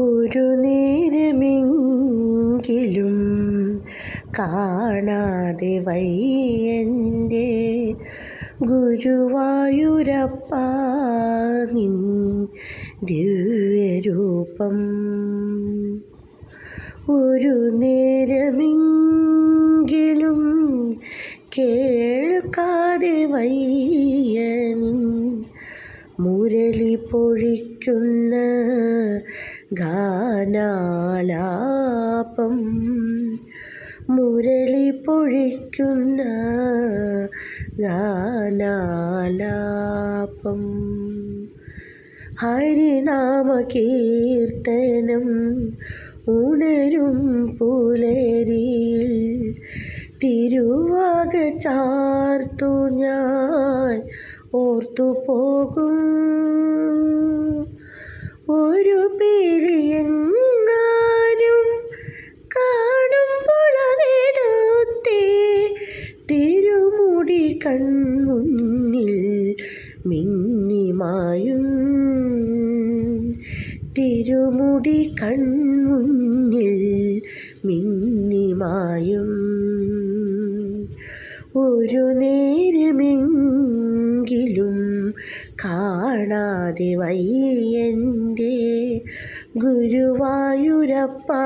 ഒരു നേരമെങ്കിലും കാണാതെ വയ്യൻ്റെ ഗുരുവായൂരപ്പാ നിൻ ദിവ്യരൂപം. ഒരു നേരമെങ്കിലും കേൾക്കാതെ വയ്യ നിൻ മുരളി പൊഴിക്കുന്ന ഗാനാലാപം. മുരളി പൊഴിക്കുന്ന ഗാനാലാപം. ഹരിനാമ കീർത്തനം ഉണരും പുലരിയിൽ തിരുവാക ചാർത്തു ഞാൻ ഓർത്തുപോകും. ഒരു പിരിയെങ്ങാനും കാണുമ്പോളവിടുത്തെ തിരുമുടി കൺമുന്നിൽ മിന്നിമായും. തിരുമുടി കൺമുന്നിൽ മിന്നിമായും. ഒരു നേരമെങ്കിലും കാണാതെ വയ്യൻ്റെ ഗുരുവായൂരപ്പാ.